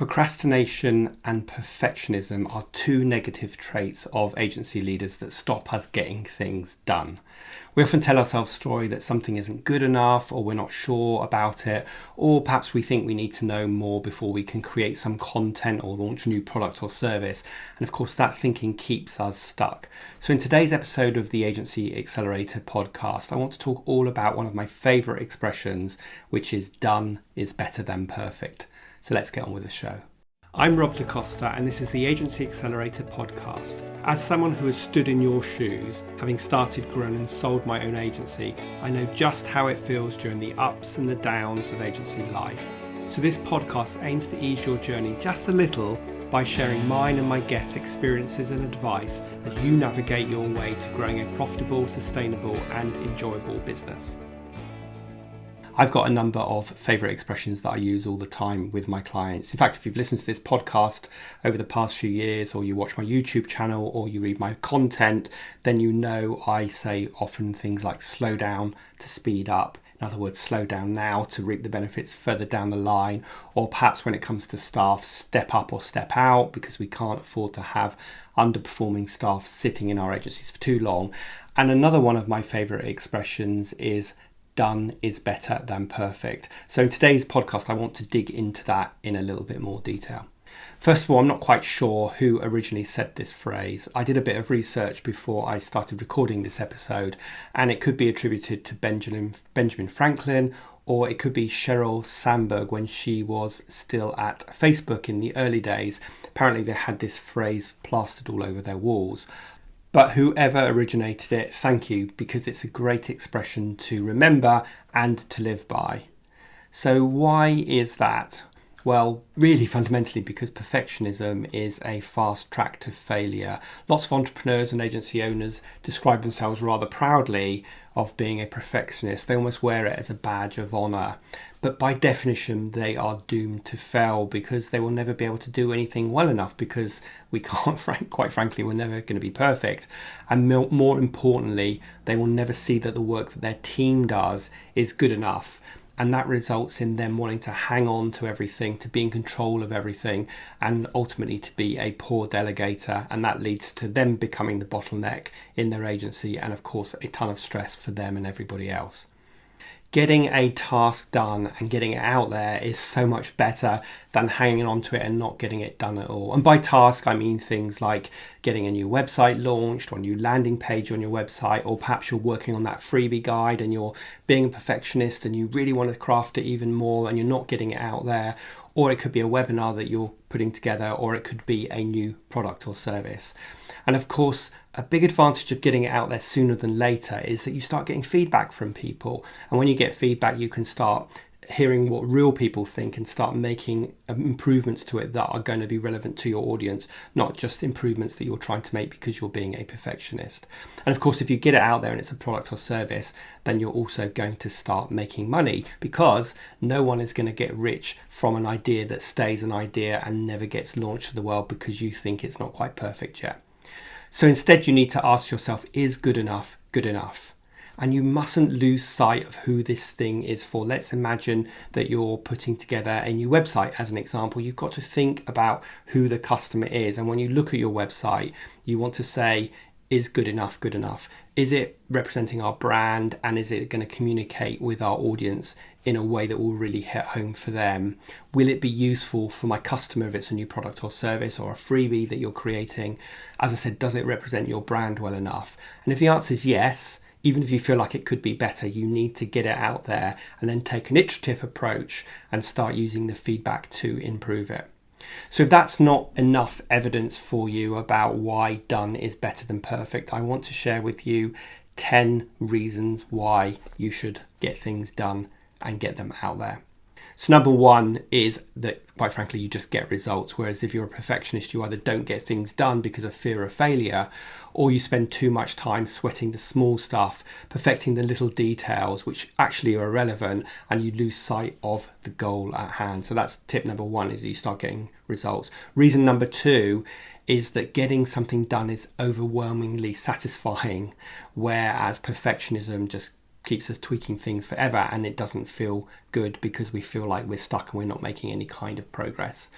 Procrastination and perfectionism are two negative traits of agency leaders that stop us getting things done. We often tell ourselves a story that something isn't good enough, or we're not sure about it, or perhaps we think we need to know more before we can create some content or launch a new product or service. And of course, that thinking keeps us stuck. So in today's episode of the Agency Accelerator podcast, I want to talk all about one of my favorite expressions, which is done is better than perfect. So let's get on with the show. I'm Rob DaCosta, and this is the Agency Accelerator podcast. As someone who has stood in your shoes, having started, grown and sold my own agency, I know just how it feels during the ups and the downs of agency life. So this podcast aims to ease your journey just a little by sharing mine and my guests' experiences and advice as you navigate your way to growing a profitable, sustainable and enjoyable business. I've got a number of favourite expressions that I use all the time with my clients. In fact, if you've listened to this podcast over the past few years, or you watch my YouTube channel, or you read my content, then you know I say often things like slow down to speed up. In other words, slow down now to reap the benefits further down the line, or perhaps when it comes to staff, step up or step out, because we can't afford to have underperforming staff sitting in our agencies for too long. And another one of my favourite expressions is done is better than perfect. So in today's podcast, I want to dig into that in a little bit more detail. First of all, I'm not quite sure who originally said this phrase. I did a bit of research before I started recording this episode, and it could be attributed to Benjamin Franklin, or it could be Sheryl Sandberg when she was still at Facebook in the early days. Apparently they had this phrase plastered all over their walls. But whoever originated it, thank you, because it's a great expression to remember and to live by. So why is that? Well, really fundamentally because perfectionism is a fast track to failure. Lots of entrepreneurs and agency owners describe themselves rather proudly of being a perfectionist. They almost wear it as a badge of honour. But by definition, they are doomed to fail because they will never be able to do anything well enough, because we can't, quite frankly, we're never going to be perfect. And more importantly, they will never see that the work that their team does is good enough. And that results in them wanting to hang on to everything, to be in control of everything, and ultimately to be a poor delegator. And that leads to them becoming the bottleneck in their agency, and of course a ton of stress for them and everybody else. Getting a task done and getting it out there is so much better than hanging on to it and not getting it done at all. And by task, I mean things like getting a new website launched, or a new landing page on your website, or perhaps you're working on that freebie guide and you're being a perfectionist and you really want to craft it even more and you're not getting it out there. Or it could be a webinar that you're putting together, or it could be a new product or service. And of course, a big advantage of getting it out there sooner than later is that you start getting feedback from people. And when you get feedback, you can start hearing what real people think and start making improvements to it that are going to be relevant to your audience, not just improvements that you're trying to make because you're being a perfectionist. And of course, if you get it out there and it's a product or service, then you're also going to start making money, because no one is going to get rich from an idea that stays an idea and never gets launched to the world because you think it's not quite perfect yet. So instead, you need to ask yourself, is good enough good enough? And you mustn't lose sight of who this thing is for. Let's imagine that you're putting together a new website as an example. You've got to think about who the customer is. And when you look at your website, you want to say, is good enough good enough? Is it representing our brand, and is it going to communicate with our audience in a way that will really hit home for them? Will it be useful for my customer if it's a new product or service or a freebie that you're creating? As I said, does it represent your brand well enough? And if the answer is yes, even if you feel like it could be better, you need to get it out there and then take an iterative approach and start using the feedback to improve it. So if that's not enough evidence for you about why done is better than perfect, I want to share with you 10 reasons why you should get things done and get them out there. So number one is that, quite frankly, you just get results. Whereas if you're a perfectionist, you either don't get things done because of fear of failure, or you spend too much time sweating the small stuff, perfecting the little details, which actually are irrelevant, and you lose sight of the goal at hand. So that's tip number one, is that you start getting results. Reason number two is that getting something done is overwhelmingly satisfying, whereas perfectionism just keeps us tweaking things forever, and it doesn't feel good because we feel like we're stuck and we're not making any kind of progress.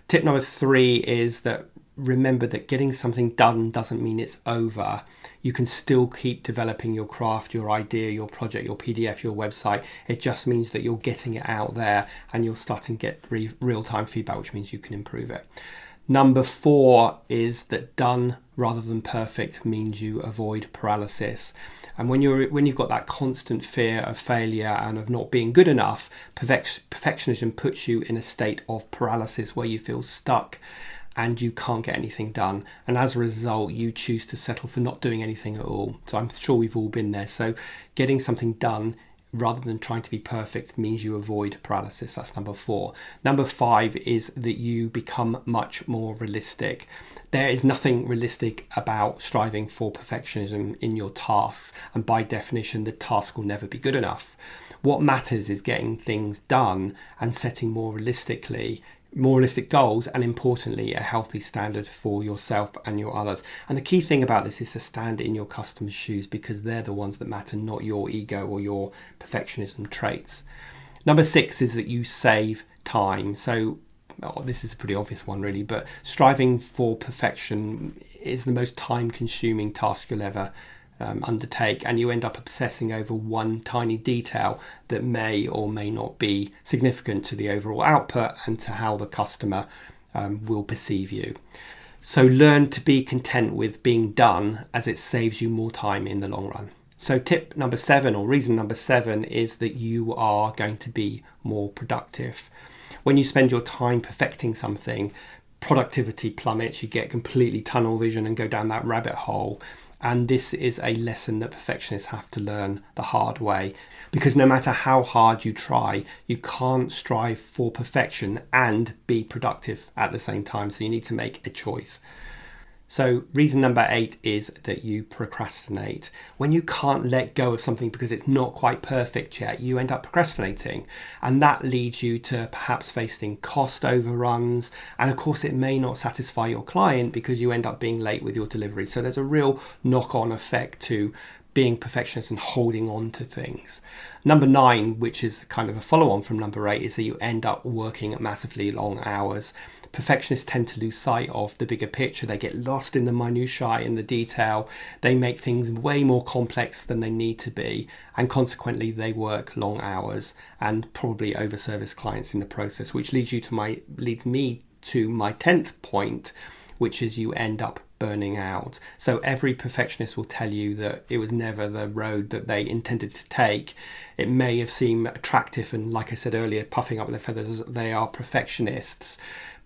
Tip number 3 is that remember that getting something done doesn't mean it's over. You can still keep developing your craft, your idea, your project, your PDF, your website. It just means that you're getting it out there and you're starting to get real-time feedback, which means you can improve it. Number 4 is that done rather than perfect means you avoid paralysis. And when you've got that constant fear of failure and of not being good enough, perfectionism puts you in a state of paralysis where you feel stuck and you can't get anything done. And as a result, you choose to settle for not doing anything at all. So I'm sure we've all been there. So getting something done rather than trying to be perfect means you avoid paralysis. That's number 4. Number 5 is that you become much more realistic. There is nothing realistic about striving for perfectionism in your tasks, and by definition, the task will never be good enough. What matters is getting things done and setting more realistic goals, and importantly, a healthy standard for yourself and your others. And the key thing about this is to stand in your customers' shoes, because they're the ones that matter, not your ego or your perfectionism traits. Number 6 is that you save time. So this is a pretty obvious one really, but striving for perfection is the most time-consuming task you'll ever undertake, and you end up obsessing over one tiny detail that may or may not be significant to the overall output and to how the customer will perceive you. So learn to be content with being done, as it saves you more time in the long run. So tip number 7, or reason number 7, is that you are going to be more productive. When you spend your time perfecting something, productivity plummets, you get completely tunnel vision and go down that rabbit hole. And this is a lesson that perfectionists have to learn the hard way, because no matter how hard you try, you can't strive for perfection and be productive at the same time. So you need to make a choice. So reason number 8 is that you procrastinate. When you can't let go of something because it's not quite perfect yet, you end up procrastinating. And that leads you to perhaps facing cost overruns. And of course, it may not satisfy your client because you end up being late with your delivery. So there's a real knock-on effect to being perfectionist and holding on to things. Number 9, which is kind of a follow-on from number 8, is that you end up working at massively long hours. Perfectionists tend to lose sight of the bigger picture. They get lost in the minutiae, in the detail. They make things way more complex than they need to be, and consequently they work long hours and probably overservice clients in the process, which leads me to my 10th point, which is you end up burning out. So every perfectionist will tell you that it was never the road that they intended to take. It may have seemed attractive, and like I said earlier, puffing up their feathers, they are perfectionists.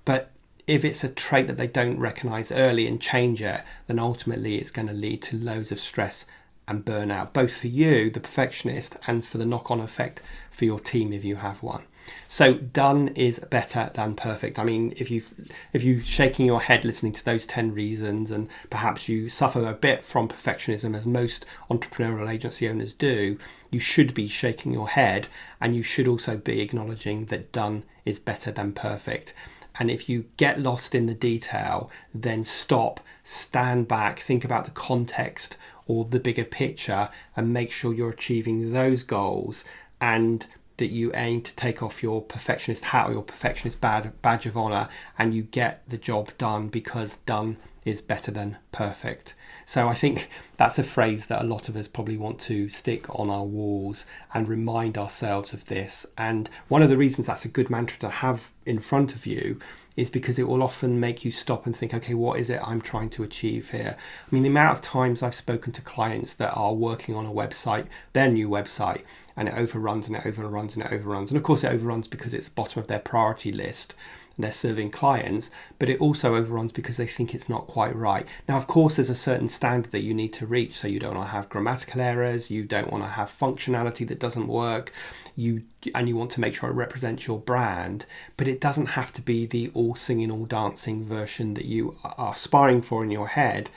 But if it's a trait that they don't recognize early and change it, then ultimately it's going to lead to loads of stress and burnout, both for you, the perfectionist, and for the knock-on effect for your team if you have one. So done is better than perfect. I mean, if you're shaking your head listening to those 10 reasons, and perhaps you suffer a bit from perfectionism, as most entrepreneurial agency owners do, you should be shaking your head, and you should also be acknowledging that done is better than perfect. And if you get lost in the detail, then stop, stand back, think about the context or the bigger picture, and make sure you're achieving those goals, and that you aim to take off your perfectionist hat or your perfectionist badge of honor, and you get the job done, because done is better than perfect. So I think that's a phrase that a lot of us probably want to stick on our walls and remind ourselves of this. And one of the reasons that's a good mantra to have in front of you is because it will often make you stop and think, okay, what is it I'm trying to achieve here? I mean, the amount of times I've spoken to clients that are working on a website, their new website, and it overruns and it overruns and it overruns. And of course it overruns because it's bottom of their priority list. They're serving clients, but it also overruns because they think it's not quite right. Now, of course, there's a certain standard that you need to reach. So you don't want to have grammatical errors. You don't want to have functionality that doesn't work. You want to make sure it represents your brand, but it doesn't have to be the all singing, all dancing version that you are aspiring to in your head.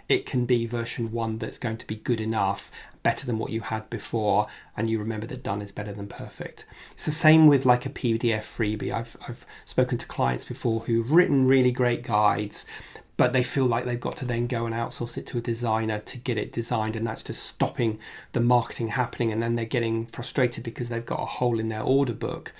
It can be version 1 that's going to be good enough, better than what you had before, and you remember that done is better than perfect. It's the same with like a PDF freebie. I've spoken to clients before who've written really great guides, but they feel like they've got to then go and outsource it to a designer to get it designed, and that's just stopping the marketing happening, and then they're getting frustrated because they've got a hole in their order book,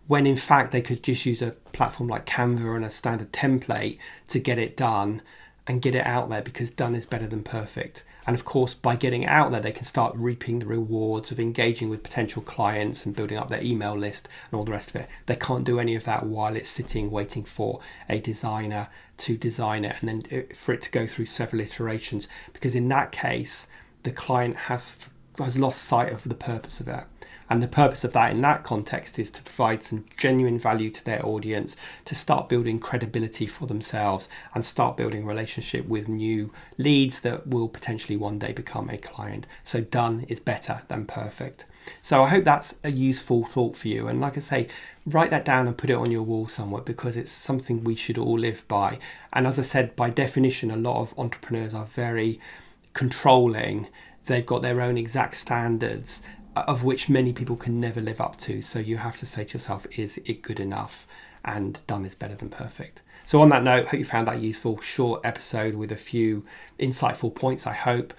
when in fact they could just use a platform like Canva and a standard template to get it done and get it out there, because done is better than perfect. And of course, by getting it out there, they can start reaping the rewards of engaging with potential clients and building up their email list and all the rest of it. They can't do any of that while it's sitting waiting for a designer to design it and then for it to go through several iterations, because in that case, the client has lost sight of the purpose of it. And the purpose of that in that context is to provide some genuine value to their audience, to start building credibility for themselves and start building a relationship with new leads that will potentially one day become a client. So done is better than perfect. So I hope that's a useful thought for you. And like I say, write that down and put it on your wall somewhere, because it's something we should all live by. And as I said, by definition, a lot of entrepreneurs are very controlling. They've got their own exact standards, of which many people can never live up to. So you have to say to yourself, is it good enough? And done is better than perfect. So on that note, hope you found that useful, short episode with a few insightful points, I hope.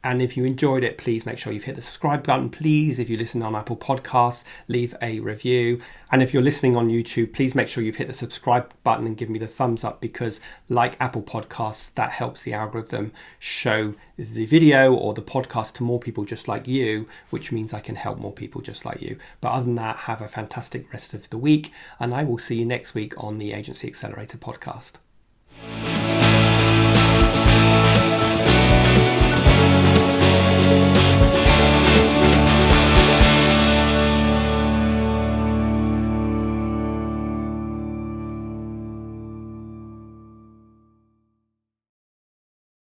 And if you enjoyed it, please make sure you've hit the subscribe button. Please, if you listen on Apple Podcasts, leave a review. And if you're listening on YouTube, please make sure you've hit the subscribe button and give me the thumbs up, because like Apple Podcasts, that helps the algorithm show the video or the podcast to more people just like you, which means I can help more people just like you. But other than that, have a fantastic rest of the week, and I will see you next week on the Agency Accelerator podcast.